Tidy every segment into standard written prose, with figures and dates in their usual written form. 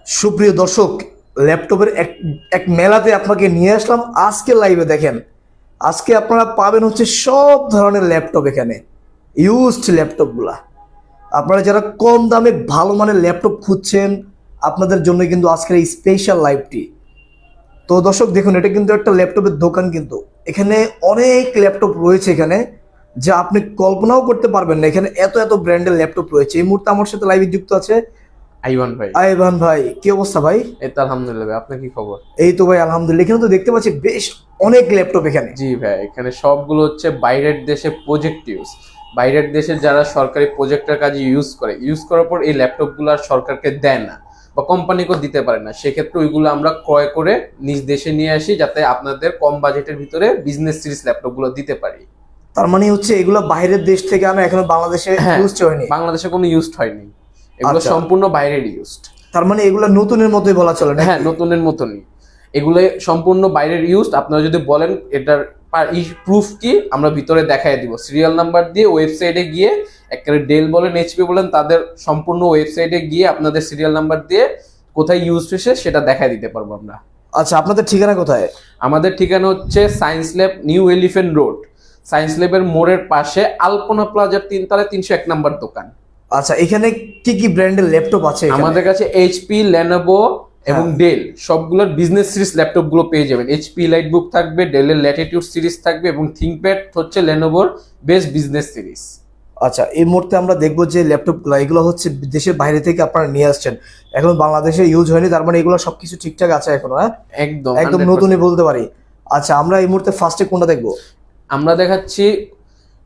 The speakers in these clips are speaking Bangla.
সুপ্রিয় দর্শক, ল্যাপটপের এক এক মেলাতে আপনাকে নিয়ে আসলাম। আজকে লাইভে দেখেন, আজকে আপনারা পাবেন হচ্ছে সব ধরনের ল্যাপটপ এখানে, ইউজড ল্যাপটপগুলা। আপনারা যারা কম দামে ভালো মানের ল্যাপটপ খুঁজছেন, আপনাদের জন্য কিন্তু আজকের এই স্পেশাল লাইভটি। তো দর্শক দেখুন, এটা কিন্তু একটা ল্যাপটপের দোকান, কিন্তু এখানে অনেক ল্যাপটপ রয়েছে এখানে, যা আপনি কল্পনাও করতে পারবেন না। এখানে এত এত ব্র্যান্ডের ল্যাপটপ রয়েছে। এই মুহূর্তে আমার সাথে লাইভে যুক্ত আছে আইভান ভাই। আইভান ভাই। কি অবস্থা ভাই? এই তো আলহামদুলিল্লাহ ভাই, আপনার কি খবর? এই তো ভাই আলহামদুলিল্লাহ। এখানে তো দেখতে পাচ্ছি বেশ অনেক ল্যাপটপ এখানে। জি ভাই, এখানে সবগুলো হচ্ছে বাইরের দেশে প্রজেক্ট ইউজ, বাইরের দেশে যারা সরকারি প্রজেক্টের কাজে ইউজ করার পর এই ল্যাপটপগুলো আর সরকারকে দেয় না বা কোম্পানিকেও দিতে পারে না। সেক্ষেত্রে ওইগুলো আমরা ক্রয় করে নিজ দেশে নিয়ে আসি, যাতে আপনাদের কম বাজেটের ভিতরে বিজনেস সিরিজ ল্যাপটপগুলো দিতে পারি। তার মানে হচ্ছে এগুলো বাইরের দেশ থেকে আনা, এখনো বাংলাদেশে ইউজ হয়নি। বাংলাদেশে কোনো ইউজড হয়নি, এগুলো আচ্ছা। সম্পূর্ণ বাইরের ইউজড। তার মানে এগুলো নতুনের মতোই বলা চলে না? হ্যাঁ, নতুনের মতনই এগুলো সম্পূর্ণ বাইরের ইউজড। আপনারা যদি বলেন এটার প্রুফ কি, আমরা ভিতরে দেখাই দিব সিরিয়াল নাম্বার দিয়ে। ওয়েবসাইটে গিয়ে একেবারে ডেল বলেন, এইচপি বলেন, তাদের সম্পূর্ণ ওয়েবসাইটে গিয়ে আপনাদের সিরিয়াল নাম্বার দিয়ে কোথায় ইউজ হয়েছে সেটা দেখাই দিতে পারবো আমরা। আচ্ছা, আপনাদের ঠিকানা কোথায়? আমাদের ঠিকানা হচ্ছে science lab, new elephant road, science ল্যাবের মোড়ের পাশে আলপনা প্লাজার 3 তলায় 301 নাম্বার দোকান। আচ্ছা, এখানে কি কি ব্র্যান্ডের ল্যাপটপ আছে? আমাদের কাছে এইচপি, লেনোভো এবং ডেল সবগুলোর বিজনেস সিরিজ ল্যাপটপ গুলো পেয়ে যাবেন। এইচপি লাইটবুক থাকবে, ডেলের ল্যাটিটিউড সিরিজ থাকবে এবং থিংকপ্যাড হচ্ছে লেনোভোর বেস্ট বিজনেস সিরিজ। আচ্ছা, এই মুহূর্তে আমরা দেখবো যে ল্যাপটপগুলো, এগুলো হচ্ছে দেশের বাইরে থেকে আপনারা নিয়ে আসছেন, এখন বাংলাদেশে ইউজ হয়নি। তার মানে এগুলো সবকিছু ঠিকঠাক আছে এখনো? হ্যাঁ, একদম একদম 100%। নতুনই বলতে পারি। আচ্ছা, আমরা এই মুহূর্তে ফার্স্টে কোনটা দেখবো? আমরা দেখাচ্ছি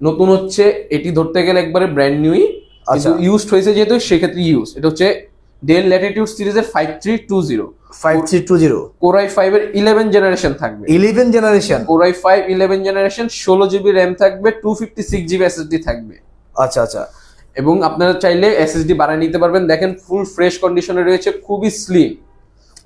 নতুন হচ্ছে, এটি ধরতে গেলে একবারে ব্র্যান্ড নিউই, আচ্ছা, কিন্তু ইউজড হয়েছে যেহেতু সেক্ষেত্রে ইউজ। এটা হচ্ছে ডেল ল্যাটিটিউড সিরিজের 5320 5320 কোরাই 5 এর 11 জেনারেশন থাকবে। 11 generation? Core i 5 11 generation, 16 GB RAM থাকবে, 256 জিবি এসএসডি থাকবে। আচ্ছা আচ্ছা। এবং আপনারা চাইলে এসএসডি বাড়ায় নিতে পারবেন। দেখেন ফুল ফ্রেশ কন্ডিশনে রয়েছে, খুবই স্লিম,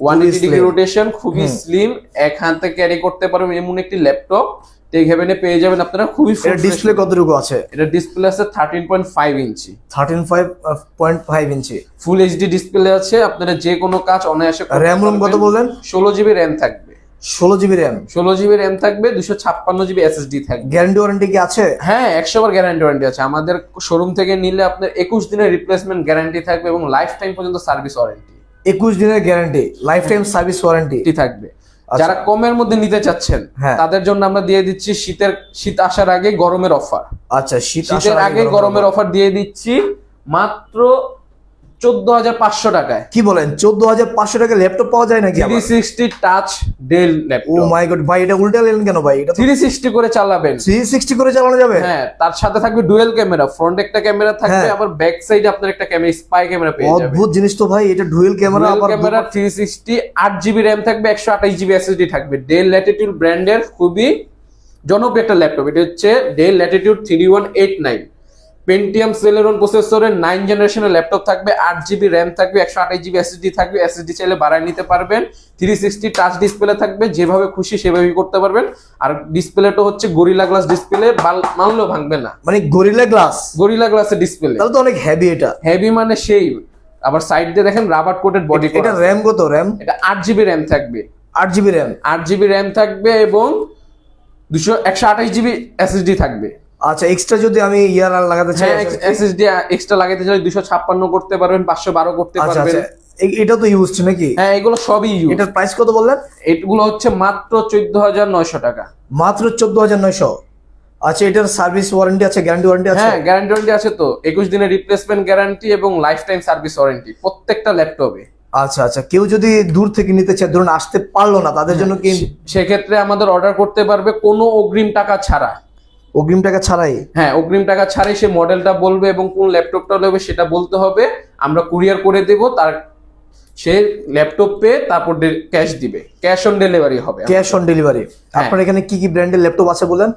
180 ডিগ্রি রোটেশন, খুবই স্লিম, এক হাতে ক্যারি করতে পারবেন এমন একটি ল্যাপটপ টেক হেভেনে পেয়ে যাবেন আপনারা। খুবই এর ডিসপ্লে কতটুকু আছে? এটা ডিসপ্লে আছে 13.5 ইঞ্চি। 13.5 ইঞ্চি ফুল এইচডি ডিসপ্লে আছে, আপনারা যে কোনো কাজ অনায়াসে করতে র্যাম রোম কত বললেন? 16 জিবি র্যাম থাকবে। 16 জিবি র্যাম? 16 জিবি র্যাম থাকবে, 256 জিবি এসএসডি থাকবে। গ্যারান্টি ওয়ারেন্টি কি আছে? হ্যাঁ, 100 বার গ্যারান্টি ওয়ারেন্টি আছে। আমাদের শোরুম থেকে নিলে আপনার 21 দিনের রিপ্লেসমেন্ট গ্যারান্টি থাকবে এবং লাইফ টাইম পর্যন্ত সার্ভিস ওয়ারেন্টি। 21 দিনের guarantee, life time service warranty থাকবে। যারা কমের মধ্যে নিতে চাচ্ছেন তাদের জন্য আমরা দিয়ে দিচ্ছি শীত আসার আগে গরমের অফার। আচ্ছা, শীতের আগে গরমের অফার দিয়ে দিচ্ছি মাত্র 14,500 টাকায়। কি বলেন? 14,500 টাকা ল্যাপটপ পাওয়া যায় নাকি? 360 টাচ ডেল ল্যাপটপ। ও মাই গড ভাই, এটা উল্টা নিলেন কেন ভাই? এটা 360 করে চালাবেন। 360 করে চালানো যাবে? হ্যাঁ, তার সাথে থাকবে ডুয়েল ক্যামেরা, ফ্রন্ট একটা ক্যামেরা থাকবে, আবার ব্যাক সাইডে আপনার একটা ক্যামেরা, স্পাই ক্যামেরা পেয়ে যাবেন। অদ্ভুত জিনিস তো ভাই, এটা ডুয়েল ক্যামেরা, আবার ক্যামেরা 360, 8 জিবি র্যাম থাকবে, 128 জিবি এসএসডি থাকবে। ডেল ল্যাটিটিউড ব্র্যান্ডের খুবই জনপ্রিয় একটা ল্যাপটপ। এটা হচ্ছে ডেল ল্যাটিটিউড 3189 পেন্টিয়াম সেলেরন প্রসেসরের 9 জেনারেশনের ল্যাপটপ থাকবে, 8 জিবি র্যাম থাকবে, 128 জিবি এসএসডি থাকবে। এসএসডি চাইলে বাড়ায় নিতে পারবেন। 360 টাচ ডিসপ্লে থাকবে, যেভাবে খুশি সেভাবেই করতে পারবেন। আর ডিসপ্লেটা হচ্ছে গরিলা গ্লাস ডিসপ্লে, মানলেও ভাঙবে না। মানে গরিলা গ্লাস? গরিলা গ্লাসের ডিসপ্লে। তাহলে তো অনেক হেভি। এটা হেভি মানে সেই, আবার সাইড দিয়ে দেখেন রাবার কোটেড বডি। এটা র্যাম কত? র্যাম এটা 8 জিবি র্যাম থাকবে। 8 জিবি র্যাম? 8 জিবি র্যাম থাকবে এবং 128 জিবি এসএসডি থাকবে। আচ্ছা, এক্সট্রা যদি আমি ইয়ার লাগাতে চাই, এসএসডি এক্সট্রা লাগাতে চাইলে 256 করতে পারবেন, 512 করতে পারবেন। এটা তো ইউজ নাকি? হ্যাঁ, এগুলো সবই ইউজ। এটার প্রাইস কত বললেন? এগুলো হচ্ছে মাত্র 14,900 টাকা। মাত্র 14,900? আচ্ছা, এটার সার্ভিস ওয়ারেন্টি আছে, গ্যারান্টি ওয়ারেন্টি আছে? হ্যাঁ, গ্যারান্টি ওয়ারেন্টি আছে তো, 21 দিনের রিপ্লেসমেন্ট গ্যারান্টি এবং লাইফ টাইম সার্ভিস ওয়ারেন্টি প্রত্যেকটা ল্যাপটপে। আচ্ছা আচ্ছা, কেউ যদি দূর থেকে নিতে চায়, ধরুন আসতে পারলো না, তাদের জন্য কি? সেক্ষেত্রে আমাদের অর্ডার করতে পারবে কোনো অগ্রিম টাকা ছাড়া। অগ্রিম টাকা ছাড়াই? হ্যাঁ, অগ্রিম টাকা ছাড়াই সে মডেলটা বলবে এবং কোন ল্যাপটপটা নেবে সেটা বলতে হবে, আমরা কুরিয়ার করে দেব। তার সে ল্যাপটপ পেয়ে তারপর ক্যাশ দিবে, ক্যাশ অন ডেলিভারি হবে। Cash on delivery? আপনার এখানে কি কি ব্র্যান্ডের ল্যাপটপ আছে বলেন?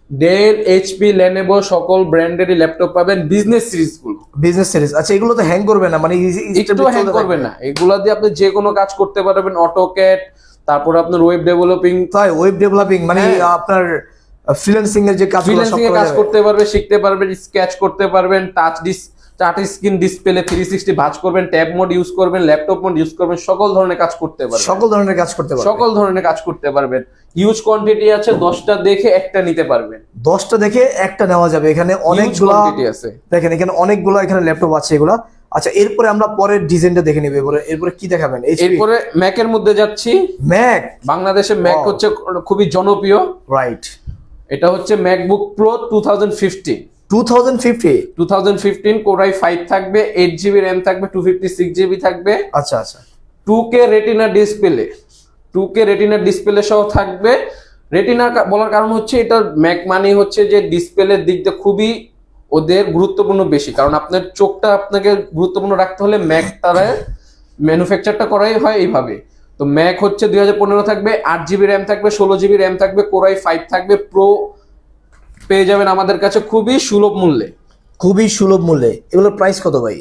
ডেল, এইচপি, লেনোভো সকল ব্র্যান্ডেরই ল্যাপটপ পাবেন, বিজনেস সিরিজ গুলো। Business series? আচ্ছা, এগুলো তো হ্যাং করবে না? মানে একটু হ্যাং করবে না, এগুলা দিয়ে আপনি যে কোনো কাজ করতে পারবেন। অটোক্যাড, তারপর আপনার ওয়েব ডেভেলপিং। তাই? ওয়েব ডেভেলপিং মানে আপনার ফ্রিল্যান্সিং এর যে কাজগুলো সব ফ্রিল্যান্সিং এর কাজ করতে পারবে, শিখতে পারবেন, স্কেচ করতে পারবেন, টাচ স্ক্রিন ডিসপ্লে 360 ভাঁজ করবেন, ট্যাব মোড ইউজ করবেন, ল্যাপটপ মোড ইউজ করবেন, সকল ধরনের কাজ করতে পারবেন। সকল ধরনের কাজ করতে পারবেন। সকল ধরনের কাজ করতে পারবেন। হিউজ কোয়ান্টিটি আছে, 10টা দেখে একটা নিতে পারবেন। 10টা দেখে একটা নেওয়া যাবে। এখানে অনেকগুলো আছে, দেখেন এখানে অনেকগুলো এখানে ল্যাপটপ আছে এগুলা। আচ্ছা, এরপরে আমরা পরের ডিজাইনটা দেখে নিব। এরপরে কি দেখাবেন? এরপরে ম্যাকের মধ্যে যাচ্ছি। ম্যাক, বাংলাদেশে ম্যাক হচ্ছে খুবই জনপ্রিয়। রাইট। এটা হচ্ছে ম্যাকবুক প্রো 2015 Core i5 থাকবে, 8GB র্যাম থাকবে, 256GB থাকবে। আচ্ছা আচ্ছা, 2K রেটিনা ডিসপ্লে সহ থাকবে। রেটিনা বলার কারণ হচ্ছে এটা ম্যাক মানে হচ্ছে যে ডিসপ্লের দিক দিয়ে খুবই ওদের গুরুত্বপূর্ণ বেশি, কারণ আপনার চোখটা আপনাকে গুরুত্বপূর্ণ রাখতে হলে ম্যাক তারা ম্যানুফ্যাকচারটা করাই হয় এইভাবে। তো ম্যাক হচ্ছে 2015 থাকবে, 8GB র্যাম থাকবে, 16GB র্যাম থাকবে, Core i5 থাকবে। প্রো পেয়ে যাবেন আমাদের কাছে খুবই সুলভ মূল্যে। খুবই সুলভ মূল্যে। এগুলোর প্রাইস কত ভাই?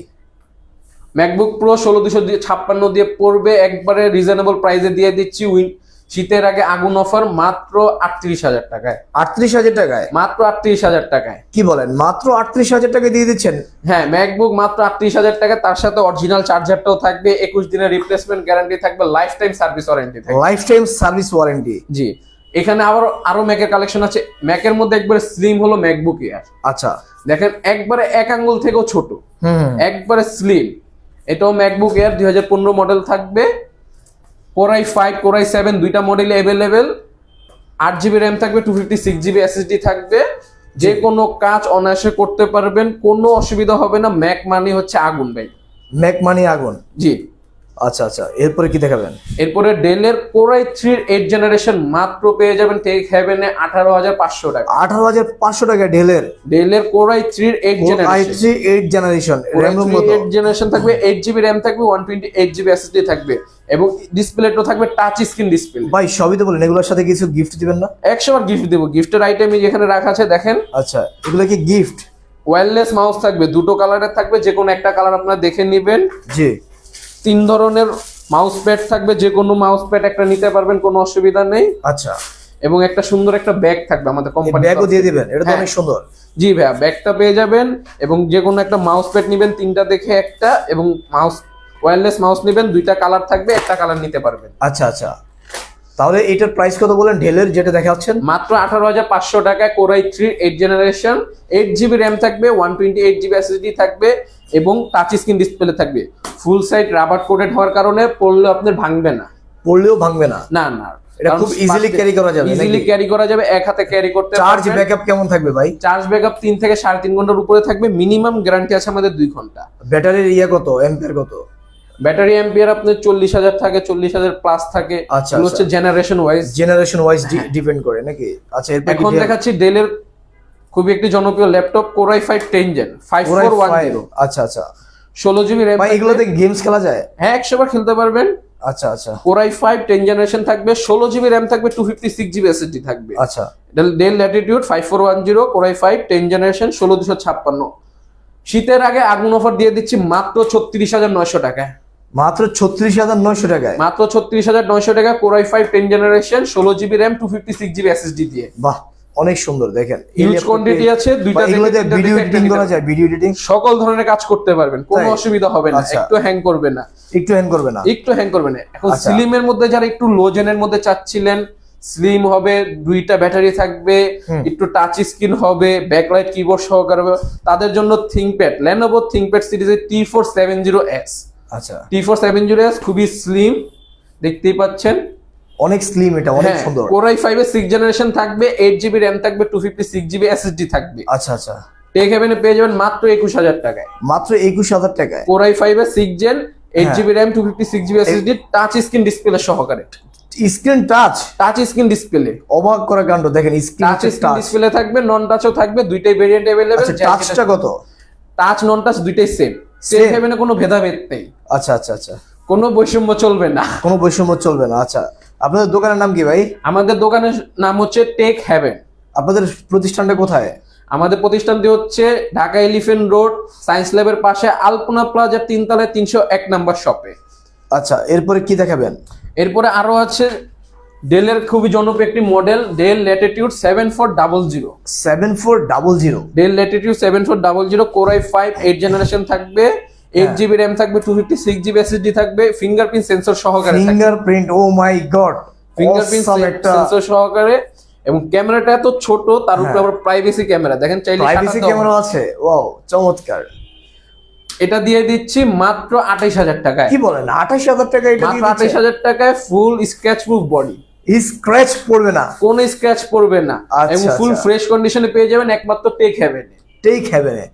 ম্যাকবুক প্রো 16256 দিয়ে পড়বে, একবারে রিজনেবল প্রাইসে দিয়ে দিচ্ছি। শীতের আগে আগুন অফার মাত্র 38,000 টাকায়। 38,000 টাকায়? মাত্র 38,000 টাকায়। কি বলেন, মাত্র 38,000 টাকায় দিয়ে দিচ্ছেন? হ্যাঁ, ম্যাকবুক মাত্র 38,000 টাকা। তার সাথে অরিজিনাল চার্জারটাও থাকবে, 21 দিনের রিপ্লেসমেন্ট গ্যারান্টি থাকবে, লাইফ টাইম সার্ভিস ওয়ারেন্টি থাকবে। Lifetime service warranty? জি। এখানে আরো ম্যাকের কালেকশন আছে। ম্যাকের মধ্যে একবারে স্লিম হলো ম্যাকবুক এয়ার। আচ্ছা, দেখেন একবারে এক আঙ্গুল থেকেও ছোট, একবারে স্লিম। এটাও ম্যাকবুক এয়ার 2015 মডেল থাকবে। Core i5 Core i7 দুইটা মডেলে अवेलेबल। 8GB র্যাম থাকবে, 256GB SSD থাকবে। যে কোনো কাজ অনায়াসে করতে পারবেন, কোনো অসুবিধা হবে না। ম্যাক মানে হচ্ছে আগুন ভাই। ম্যাক মানে আগুন? জি। আচ্ছা আচ্ছা, এরপরে কি দেখাবেন? এরপরে ডেলের Core i3 8 জেনারেশন মাত্র পেয়ে যাবেন টেক হেভেনে 18,500 টাকা। 18,500 টাকা ডেলের Core i3 8 generation RAM 8 generation থাকবে, 8GB র্যাম থাকবে, 128GB SSD থাকবে এবং ডিসপ্লেটা থাকবে টাচ স্ক্রিন ডিসপ্লে। ভাই সবই তো বলেন, এগুলোর সাথে কিছু গিফট দিবেন না? 100 বার গিফট দেব। গিফটের আইটেমই যেখানে রাখা আছে দেখেন। আচ্ছা, এগুলো কি গিফট? ওয়্যারলেস মাউস থাকবে, দুটো কালারের থাকবে, যে কোনো একটা কালার আপনারা দেখে নেবেন। জি। 3 ধরনের মাউস প্যাড থাকবে, যে কোনো মাউস প্যাড একটা নিতে পারবেন, কোনো অসুবিধা নেই। আচ্ছা। এবং একটা সুন্দর একটা ব্যাগ থাকবে আমাদের কোম্পানি। ব্যাগও দিয়ে দিবেন? এটা তো অনেক সুন্দর। জি ভাইয়া, ব্যাগটা পেয়ে যাবেন এবং যে কোনো একটা মাউস প্যাড নেবেন, 3টা দেখে একটা, এবং ওয়্যারলেস মাউস নেবেন, 2টা কালার থাকবে, একটা কালার নিতে পারবেন। আচ্ছা আচ্ছা, তাহলে এটার প্রাইস কত বলেন ডেলের যেটা দেখাচ্ছেন? মাত্র 18,500 টাকায় Core i3 8 generation, 8GB RAM থাকবে, 128GB SSD থাকবে এবং টাচ স্ক্রিন ডিসপ্লে থাকবে। ফুল সাইড রাবার কোটেড হওয়ার কারণে পড়লেও আপনার ভাঙবে না। পড়লেও ভাঙবে না? না না, এটা খুব ইজিলি ক্যারি করা যাবে। ইজিলি ক্যারি করা যাবে, এক হাতে ক্যারি করতে পারবেন। চার্জ ব্যাকআপ কেমন থাকবে ভাই? চার্জ ব্যাকআপ 3 থেকে 3.5 ঘন্টার উপরে থাকবে। মিনিমাম গ্যারান্টি আছে আমাদের 2 ঘন্টা। ব্যাটারির কত, অ্যাম্পিয়ার কত? ব্যাটারি অ্যাম্পিয়ার আপনার 40,000 থাকে, 40,000 প্লাস থাকে। আচ্ছা, হচ্ছে জেনারেশন ওয়াইজ ডিপেন্ড করে নাকি? আচ্ছা, এখন দেখাচ্ছি ডেলের খুবই একটি জনপ্রিয় ল্যাপটপ Core i5 10 Gen 5410। আচ্ছা আচ্ছা, 16GB র্যাম। ভাই এগুলোতে গেমস খেলা যায়? হ্যাঁ, 100 বার খেলতে পারবেন। আচ্ছা আচ্ছা, Core i5 10 জেনারেশন থাকবে, 16GB র্যাম থাকবে, 256GB SSD থাকবে। আচ্ছা। Del Latitude 5410 Core i5 10 generation 16256। শীতের আগে আগুন অফার দিয়ে দিচ্ছি মাত্র 36,900 টাকায়। মাত্র 36,900 টাকায়? মাত্র 36,900 টাকা Core i5 10 generation 16GB RAM 256GB SSD দিয়ে। বাহ, অনেক সুন্দর। দেখেন হিউজ কোয়ান্টিটি আছে, দুইটা এগুলোতে ভিডিও এডিটিং করা যায়? ভিডিও এডিটিং সকল ধরনের কাজ করতে পারবেন, কোনো অসুবিধা হবে না। একটু হ্যাং করবে না। একটু হ্যাং করবে না? একটু হ্যাং করবে না। এখন স্লিমের মধ্যে যারা একটু লো জেনের মধ্যে চাচ্ছিলেন, স্লিম হবে, 2টা ব্যাটারি থাকবে, একটু টাচ স্ক্রিন হবে, ব্যাকলাইট কিবোর্ড সহকারে হবে, তাদের জন্য থিংকপ্যাড, Lenovo ThinkPad সিরিজের T470S। আচ্ছা, T470S খুবই স্লিম, দেখতেই পাচ্ছেন, অনেক স্লিম, এটা অনেক সুন্দর। Core i5 এর 6 জেনারেশন থাকবে, 8GB র্যাম থাকবে, 256GB SSD থাকবে। আচ্ছা আচ্ছা, টেক হেভেনে পেয়ে যাবেন মাত্র 21,000 টাকায়। মাত্র 21,000 টাকায় Core i5 এর 6 Gen 8GB RAM 256GB SSD touch screen display সহকারে। স্ক্রিন টাচ স্ক্রিন ডিসপ্লে, অবাক করা কাণ্ড। দেখেন টাচ স্ক্রিন ডিসপ্লে থাকবে, নন টাচও থাকবে, দুইটাই ভেরিয়েন্ট अवेलेबल। আচ্ছা, টাচটা কত? টাচ নন টাচ দুইটাই সেম। টেক হেভেনে কোনো ভেদাভেদ নেই। আচ্ছা আচ্ছা আচ্ছা, কোনো বৈষম্য চলবে না। কোনো বৈষম্য চলবে না। আচ্ছা, আপনাদের দোকানের নাম কি ভাই? আমাদের দোকানের নাম হচ্ছে টেক হেভেন। আপনাদের প্রতিষ্ঠানটা কোথায়? আমাদের প্রতিষ্ঠানটি হচ্ছে ঢাকা এলিফ্যান্ট রোড সায়েন্স ল্যাবের পাশে আলপনা প্লাজা 3 তলায় 301 নাম্বার শপে। আচ্ছা, এরপরে কি দেখাবেন? এরপরে আরো আছে ডেলের খুবই জনপ্রিয় একটি model del Latitude 7400। 7400 del Latitude 7400 core i5 8 generation থাকবে, 8 GB র্যাম থাকবে, 256 GB SSD থাকবে, ফিঙ্গারপ্রিন্ট সেন্সর সহকারে থাকবে। ফিঙ্গারপ্রিন্ট, ও মাই গড, ফিঙ্গারপ্রিন্ট সেন্সর সহকারে, এবং ক্যামেরাটা এত ছোট, তার উপরে আবার প্রাইভেসি ক্যামেরা দেখেন, চাইলে প্রাইভেসি ক্যামেরা আছে। ওয়াও, চমৎকার। এটা দিয়ে দিচ্ছি মাত্র 28000 টাকায়। কি বলেন, 28000 টাকা এটা মাত্র দিয়ে দিচ্ছে? 28000 টাকায় ফুল স্ক্র্যাচ প্রুফ বডি, স্ক্র্যাচ পড়বে না, কোনো স্ক্র্যাচ পড়বে না, আচ্ছা, এবং ফুল আচ্ছা। ফ্রেশ কন্ডিশনে পেয়ে যাবেন একমাত্র টেক হেভেনে। টেক হেভেনে।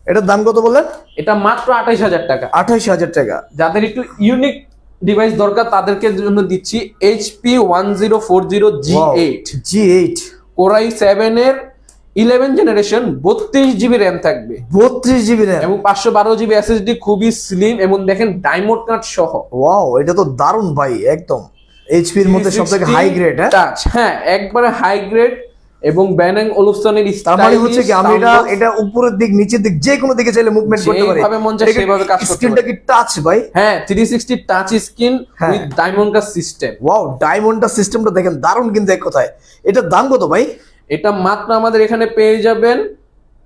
এটার দাম কত বললেন? এটা মাত্র 28000 টাকা। 28000 টাকা। যাদের একটু ইউনিক ডিভাইস দরকার তাদেরকে জন্য দিচ্ছি HP 1040 G8। G8 core i7 এর 11 জেনারেশন, 32 GB র্যাম থাকবে, 32 জিবি র্যাম এবং 512 GB SSD, খুবই স্লিম, এবং দেখেন ডায়মন্ড কাট সহ। ওয়াও, এটা তো দারুণ ভাই, একদম এইচপি এর মধ্যে সবথেকে হাই গ্রেড। টাচ, হ্যাঁ একবারে হাই গ্রেড, এবং ব্যাং ওলুফসনের তার মানে হচ্ছে কি আমি এটা উপরের দিক নিচের দিক যে কোনো দিকে চাইলে মুভমেন্ট করতে পারি, যেভাবে মন চায় সেভাবে কাজ করতে স্ক্রিনটা পারি। কি টাচ ভাই? হ্যাঁ 360 টাচ স্ক্রিন হ্যাঁ। With diamond cut system. Wow, ডায়মন্ডটা সিস্টেমটা দেখেন দারুণ কিন্তু এক কথায়। এটার দাম কত ভাই? এটা মাত্র আমাদের এখানে পেয়ে যাবেন,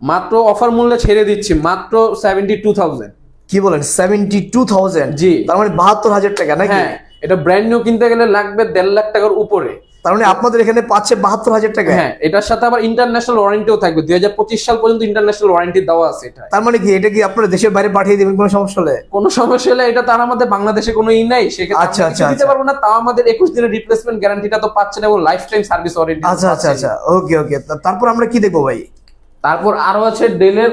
মাত্র অফার মূল্যে ছেড়ে দিচ্ছি মাত্র 72000। কি বলেন, 72000? জি। তার মানে 72000 টাকা নাকি? হ্যাঁ, এটা ব্র্যান্ড নিউ কিনতে গেলে লাগবে 1.5 লাখ টাকার উপরে। তার মানে আপনাদের এখানে পাচ্ছে 72000 টাকা। হ্যাঁ, এটার সাথে আবার ইন্টারন্যাশনাল ওয়ারেন্টিও থাকবে, 2025 সাল পর্যন্ত ইন্টারন্যাশনাল ওয়ারেন্টি দেওয়া আছে। এটা তার মানে কি এটা কি আপনারা দেশের বাইরে পাঠিয়ে দিবেন কোনো সমস্যা হলে? কোনো সমস্যা হলে, এটা তার আমাদের বাংলাদেশে কোনো নাই, সেক্ষেত্রে আচ্ছা, আমরা কিছু আচ্ছা, দিতে পারবো না, তাও আমাদের 21 দিনের রিপ্লেসমেন্ট গ্যারান্টিটা তো পাচ্ছেন, এবং লাইফ টাইম সার্ভিস ওয়ারেন্টি। আচ্ছা আচ্ছা আচ্ছা, ওকে ওকে। তারপর আমরা কি দেখবো ভাই? তারপর আরো আছে ডেলের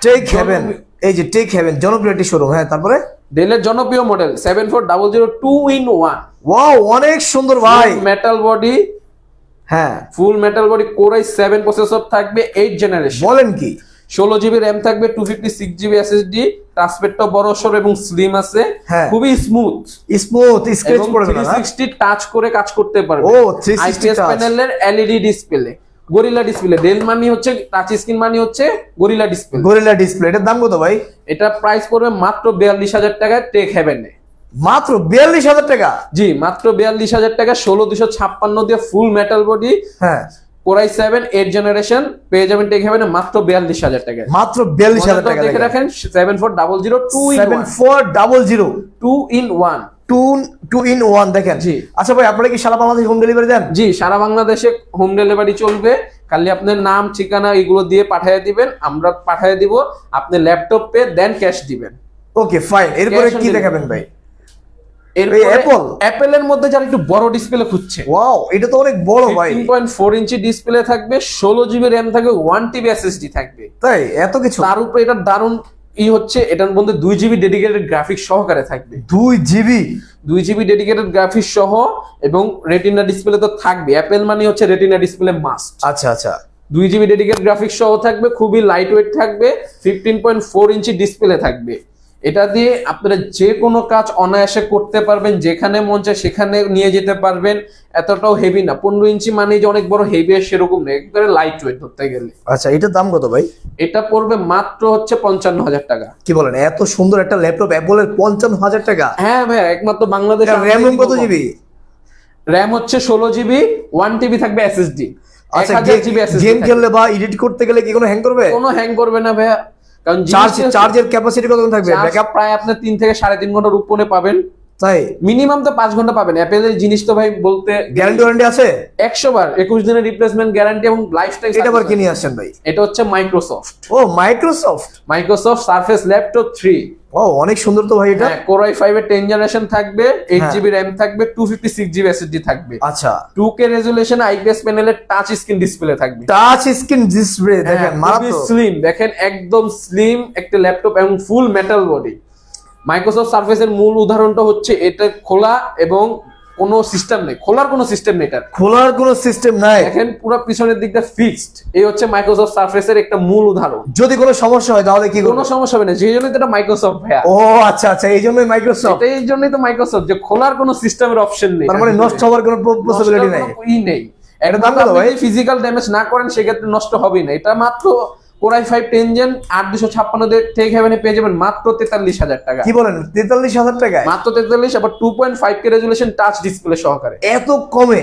টেক হেভেন, এই যে টেক হেভেন জনপ্রিয় একটি শোরুম। হ্যাঁ, তারপরে ডেলের জনপ্রিয় মডেল 7400 2-in-1। ওয়াও, অনেক সুন্দর ভাই। মেটাল বডি, হ্যাঁ, ফুল metal body, core i7 processor থাকবে, 8 জেনারেশন, বলেন কি? 16 GB র্যাম থাকবে, 256 GB SSD, টাচপ্যাডটা বড় সর এবং স্লিম আছে, হ্যাঁ। খুবই স্মুথ, স্মুথ, স্ক্র্যাচ এবং পড়বে না? 360 টাচ করে কাজ করতে পারবে। ও, 360 IPS touch। প্যানেলের LED display, Gorilla display. Dell মানে হচ্ছে টাচ স্ক্রিন, মানে হচ্ছে গরিলা ডিসপ্লে। Gorilla display. এটার দাম কত ভাই? এটা প্রাইস পড়বে মাত্র 42000 টাকায় টেক হেভেনে। মাত্র 42000 টাকা? জি, মাত্র 42000 টাকা, 16256 দিয়ে ফুল মেটাল বডি, হ্যাঁ, কোর i7 8 জেনারেশন পেয়ে যাবেন টেক হেভেনে মাত্র 42000 টাকায়। মাত্র 42000 টাকা। দেখে রাখেন 7400 7400 2-in-1। 2-in-1 দেখেন। জি। আচ্ছা ভাই, আপনারা কি সারা বাংলাদেশ হোম ডেলিভারি দেন? জি, সারা বাংলাদেশে হোম ডেলিভারি চলবে। খালি আপনার নাম ঠিকানা এগুলো দিয়ে পাঠিয়ে দিবেন, আমরা পাঠিয়ে দিব, আপনি ল্যাপটপ পে দেন ক্যাশ দিবেন। Okay fine. এরপরে Cash on কি delivery। দেখাবেন ভাই? এরপরে Apple? অ্যাপেলের মধ্যে যারা একটু বড় ডিসপ্লে খুঁজছে, ওয়াও, এটা তো অনেক বড় ভাই। 15.4 ইঞ্চি ডিসপ্লে থাকবে, 16 GB র্যাম থাকবে, 1 TB SSD থাকবে। তাই এত কিছু? তার উপরে এটা দারুণ হচ্ছে, এটার মধ্যে 2 GB ডেডিকেটেড গ্রাফিক্স সহকারে থাকবে। 2 জিবি? 2 GB ডেডিকেটেড গ্রাফিক্স সহ, এবং রেটিনা ডিসপ্লে তো থাকবে, অ্যাপেল মানে হচ্ছে রেটিনা ডিসপ্লে মাস্ট। আচ্ছা আচ্ছা। 2 GB ডেডিকেটেড গ্রাফিক্স সহ থাকবে, খুবই লাইট ওয়েট থাকবে, 15.4 ইঞ্চি ডিসপ্লে থাকবে। এটা দিয়ে আপনারা যে কোনো কাজ অনায়াসে করতে পারবেন, যেখানে মন চায় সেখানে নিয়ে যেতে পারবেন। এতটাও হেভি না, 15 ইঞ্চি মানে যে অনেক বড় হেভি সেরকম না, একবারে লাইট ওয়েট ধরতে গেলে। আচ্ছা, এটার দাম কত ভাই? এটা পড়বে মাত্র হচ্ছে 55000 টাকা। কি বলেন, এত সুন্দর একটা ল্যাপটপ অ্যাপলের 55000 টাকা? হ্যাঁ ভাই, একমাত্র বাংলাদেশ। র্যাম কত জিবি? র্যাম হচ্ছে 16 GB, 1 TB থাকবে SSD, আচ্ছা, 1000 GB SSD গেম থাকবে। খেললে বা এডিট করতে গেলে কি কোনো হ্যাং করবে? কোনো হ্যাং করবে না ভাইয়া, কারণ চার্জের ক্যাপাসিটি কতক্ষণ থাকবে? ব্যাকআপ প্রায় আপনি 3 থেকে 3.5 ঘন্টার উপরে পাবেন। তাই? মিনিমাম তো 5 ঘন্টা পাবেন। অ্যাপেলের জিনিস তো ভাই বলতে গ্যারান্টি ওয়ারেন্টি আছে? 100 বার 21 দিনের রিপ্লেসমেন্ট গ্যারান্টি এবং লাইফ টাইম। এটা আবার কি নিয়ে আসছেন ভাই? এটা হচ্ছে মাইক্রোসফট সারফেস ল্যাপটপ 3। ও, অনেক সুন্দর তো ভাই এটা। হ্যাঁ, কোর i5 এর 10 জেনারেশন থাকবে, 8 হ্যাঁ। GB র্যাম থাকবে, 256 GB SSD থাকবে, আচ্ছা, 2K রেজোলিউশন, IPS প্যানেলের টাচ স্ক্রিন ডিসপ্লে থাকবে। টাচ স্ক্রিন ডিসপ্লে দেখেন, মারাত্মক। স্লিম দেখেন, একদম স্লিম একটা ল্যাপটপ এবং ফুল মেটাল বডি। মাইক্রোসফট সারফেসের মূল উদাহরণটা হচ্ছে এটা খোলা, এবং কোনো সিস্টেম নেই, খোলার কোনো সিস্টেম নেই, এটা খোলার কোনো সিস্টেম নাই। দেখেন পুরো পিছনের দিকটা ফিক্সড। এই হচ্ছে মাইক্রোসফট সারফেসের একটা মূল উদাহরণ। যদি কোনো সমস্যা হয় তাহলে কি কোনো সমস্যা হবে না, সেই জন্যই তো এটা মাইক্রোসফট ভাইয়া। ও আচ্ছা আচ্ছা, এই জন্যই মাইক্রোসফট। এই জন্যই তো মাইক্রোসফট, যে খোলার কোনো সিস্টেমের অপশন নেই, তার মানে নষ্ট হওয়ার কোনো পসিবিলিটি নাই। নেই। এটার দাম কত ভাই? ফিজিক্যাল ড্যামেজ না করেন সেক্ষেত্রে নষ্ট হবেই না। এটা মাত্র কোরাই 5 10 জেন 8256 টেক হেভেনে পেয়ে যাবেন মাত্র 43,000 টাকা। কি বলেন 43,000 টাকায়? মাত্র 43, আবার 2.5K রেজুলেশন টাচ ডিসপ্লে সহকারে। এত কমে?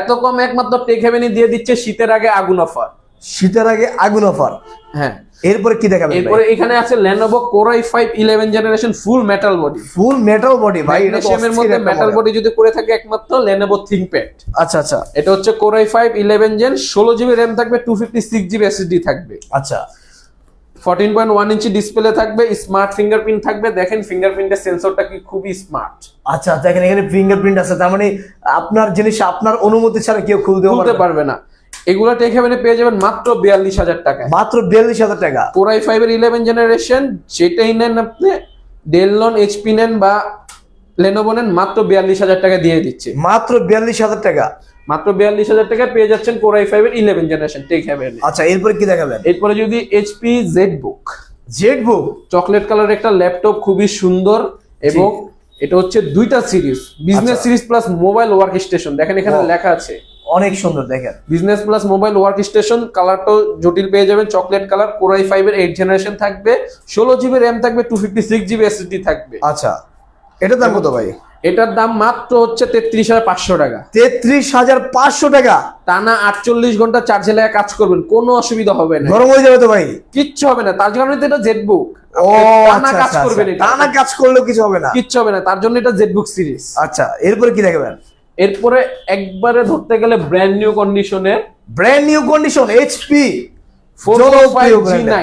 এত কম একমাত্র টেক হেভেনই দিয়ে দিচ্ছে শীতের আগে আগুন অফার। শীতের আগে আগুন অফার। হ্যাঁ, এরপরে কি দেখাবেন? এরপরে এখানে আছে Lenovo Core i5 11 জেনারেশন ফুল মেটাল বডি। ফুল মেটাল বডি ভাই, এটা তো ম্যাগনেসিয়ামের মধ্যে মেটাল বডি যদি করে থাকে একমাত্র Lenovo ThinkPad। আচ্ছা আচ্ছা। এটা হচ্ছে Core i5 11 gen, 16GB RAM থাকবে, 256GB SSD থাকবে। আচ্ছা, 14.1 ইঞ্চি ডিসপ্লে থাকবে, স্মার্ট ফিঙ্গারপ্রিন্ট থাকবে। দেখেন ফিঙ্গারপ্রিন্টের সেন্সরটা কি খুবই স্মার্ট। আচ্ছা দেখেন এখানে ফিঙ্গারপ্রিন্ট আছে, তার মানে আপনার জিনিস আপনার অনুমতি ছাড়া কেউ খুলতে পারবে না। এগুলা টেক হেভেনে পেয়ে যাবেন মাত্র 42,000 টাকা। মাত্র 42,000 টাকা। Core i5 এর 11 জেনারেশন যেটাই নেন আপনি, ডেল নেন, এইচপি নেন বা Lenovo নেন, মাত্র 42,000 টাকা দিয়ে দিচ্ছে। মাত্র 42,000 টাকা। মাত্র 42,000 টাকা পেয়ে যাচ্ছেন Core i5 এর 11 জেনারেশন টেক হেভেনে। আচ্ছা, এরপরে কি দেখাবেন? এরপরে যদি HP ZBook Jetbook, chocolate colour একটা ল্যাপটপ, খুবই সুন্দর এবং এটা হচ্ছে দুইটা series, business series plus mobile work station. দেখেন এখানে লেখা আছে, অনেক সুন্দর। দেখেন business plus mobile work station, কালারটা জটিল পেয়ে যাবেন চকলেট কালার। Core i5 এর 8 জেনারেশন থাকবে, 16GB RAM থাকবে, 256GB SSD থাকবে। আচ্ছা, এটার দাম কত ভাই? এটার দাম মাত্র হচ্ছে 33,500 টাকা। 33,500 টাকা। টানা 48 ঘন্টা চার্জে লাগা কাজ করবেন, কোনো অসুবিধা হবে না, গরম হয়ে যাবে তো ভাই? কিচ্ছু হবে না, তার কারণে তো এটা জেটবুক। ও টানা আচ্ছা কাজ আচ্ছা, করবেন, এটা টানা কাজ করলেও কিছু হবে না? কিচ্ছু হবে না, তার জন্য এটা জেটবুক সিরিজ। আচ্ছা, এরপরে কি দেখাবেন? এরপরে একবারে ধরতে গেলে ব্র্যান্ড নিউ কন্ডিশনের brand new condition HP 445G9,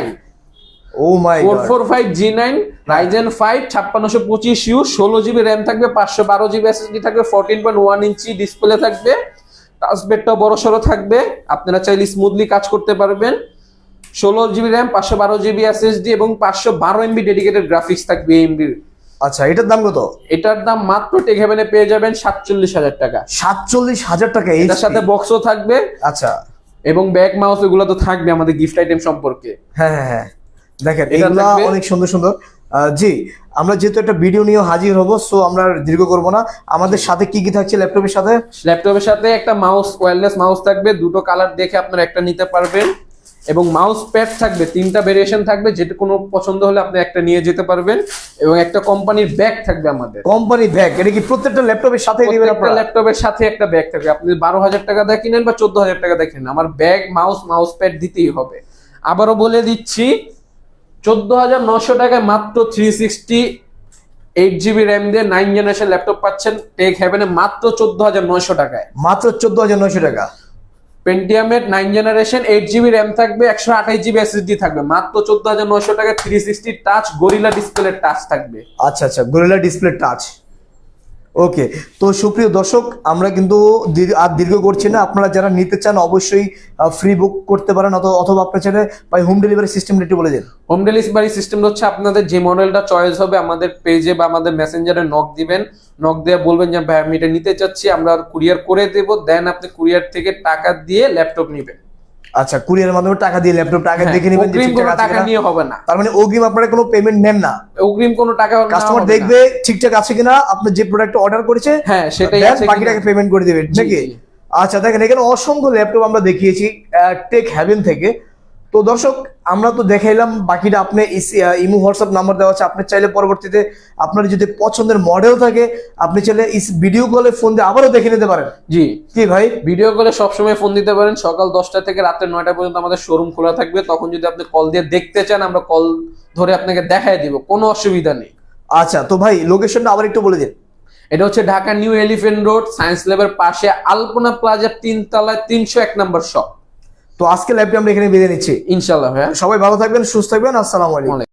ও মাই god, 445G9 Ryzen 5 5625U, 16GB RAM থাকবে, 512GB SSD থাকবে, 14.1 ইঞ্চি ডিসপ্লে থাকবে, টাচপ্যাডটা বড় সড়ো থাকবে, আপনারা চাইলে স্মুথলি কাজ করতে পারবেন। 16GB RAM, 512GB SSD এবং 512MB ডেডিকেটেড গ্রাফিক্স থাকবে AMD। আচ্ছা, এটার দাম কত? এটার দাম মাত্র টেক হেভেনে পেয়ে যাবেন 47,000 টাকা। 47,000 টাকা। এটার সাথে বক্সও থাকবে, আচ্ছা, এবং ব্যাক মাউস এগুলো তো থাকবে আমাদের গিফট আইটেম সম্পর্কে। হ্যাঁ হ্যাঁ হ্যাঁ, দেখেন এটা এগুলা থাকবে। অনেক সুন্দর সুন্দর। জি, আমরা যেহেতু একটা ভিডিও নিয়ে হাজির হব, সো আমরা দীর্ঘ করব না। আমাদের সাথে কি কি থাকছে ল্যাপটপের সাথে? ল্যাপটপের সাথে একটা মাউস, ওয়্যারলেস মাউস থাকবে, দুটো কালার দেখে আপনারা একটা নিতে পারবেন, এবং মাউস প্যাড থাকবে, 3টা ভেরিয়েশন থাকবে, যেটা কোনো পছন্দ হলে আপনি একটা নিয়ে যেতে পারবেন, এবং একটা কোম্পানির ব্যাগ থাকবে আমাদের। Company bag? এটা কি প্রত্যেকটা ল্যাপটপের সাথে দিবেন প্রত্যেকটা আপনারা? ল্যাপটপের সাথে একটা ব্যাগ থাকবে, আপনি 12,000 টাকা দিয়ে কিনেন বা 14,000 টাকা দিয়ে কিনেন, আমার ব্যাগ, মাউস প্যাড দিতেই হবে। আবারও বলে দিচ্ছি, 14,900 টাকায় মাত্র 368GB RAM দিয়ে 9 জেনারেশন ল্যাপটপ পাচ্ছেন টেক হেভেনে মাত্র 14,900 টাকায়। মাত্র 14,900 টাকা। পেন্টিয়ামের 9 জেনারেশন 8GB RAM থাকবে, 128GB SSD থাকবে, মাত্র 14,900 টাকায়। 360 টাচ গরিলা ডিসপ্লে টাচ থাকবে। আচ্ছা আচ্ছা, গরিলা ডিসপ্লে টাচ। ওকে, তো সুপ্রিয় দর্শক, আমরা কিন্তু আর দীর্ঘ করছি না। আপনারা যারা নিতে চান অবশ্যই ফ্রি বুক করতে পারেন, অথবা আপনার চাইলে ভাই হোম ডেলিভারি সিস্টেম একটু বলে দিন। হোম ডেলিভারি সিস্টেম হচ্ছে আপনাদের যে মডেলটা চয়েস হবে আমাদের পেজে বা আমাদের মেসেঞ্জারে নক দিবেন, নক দিয়ে বলবেন যে ভাই আমি এটা নিতে চাচ্ছি, আমরা কুরিয়ার করে দেব, দেন আপনি কুরিয়ার থেকে টাকা দিয়ে ল্যাপটপ নেবেন। আচ্ছা, কুরিয়ারের মাধ্যমে টাকা দিয়ে ল্যাপটপ টাকা দেখে নেবেন যে অগ্রিম ঠিকঠাক কোনো আছে টাকা কিনা। নিয়ে হবে না, তার মানে অগ্রিম আপনারা কোনো পেমেন্ট নেন না? অগ্রিম কোনো টাকা নেওয়া কাস্টমার হবে না। দেখবে ঠিকঠাক আছে কিনা, আপনি যে প্রোডাক্ট অর্ডার করেছে হ্যাঁ সেটাই দেন, আছে বাকি টাকা কিনা। পেমেন্ট করে দিবেন নাকি? জি। আচ্ছা, দেখেন এখানে অসংখ্য ল্যাপটপ আমরা দেখিয়েছি টেক হেভেন থেকে। তো দর্শক, আমরা তো দেখাইলাম, বাকিটা আপনি ইমো হোয়াটসঅ্যাপ নাম্বার দেওয়া আছে, আপনি চাইলে পরবর্তীতে আপনার যদি পছন্দের মডেল থাকে আপনি চাইলে ভিডিও কলে ফোন দিয়ে আবারও দেখে নিতে পারেন। জি, কি ভাই? ভিডিও কলে সবসময় ফোন দিতে পারেন, সকাল 10টা থেকে রাতে 9টা পর্যন্ত আমাদের শোরুম খোলা থাকবে। তখন যদি আপনি কল দিয়ে দেখতে চান, আমরা কল ধরে আপনাকে দেখায় দিব, কোনো অসুবিধা নেই। আচ্ছা, তো ভাই লোকেশনটা আবার একটু বলে দিন। এটা হচ্ছে Dhaka new elephant road, science ল্যাবের পাশে, আলপনা প্লাজার 3 তলায় 301 নম্বর শপ। তো আজকে লাইভটা আমরা এখানে বেঁধে নিচ্ছি। ইনশাআল্লাহ ভাইয়া। সবাই ভালো থাকবেন, সুস্থ থাকবেন। আসসালামু আলাইকুম।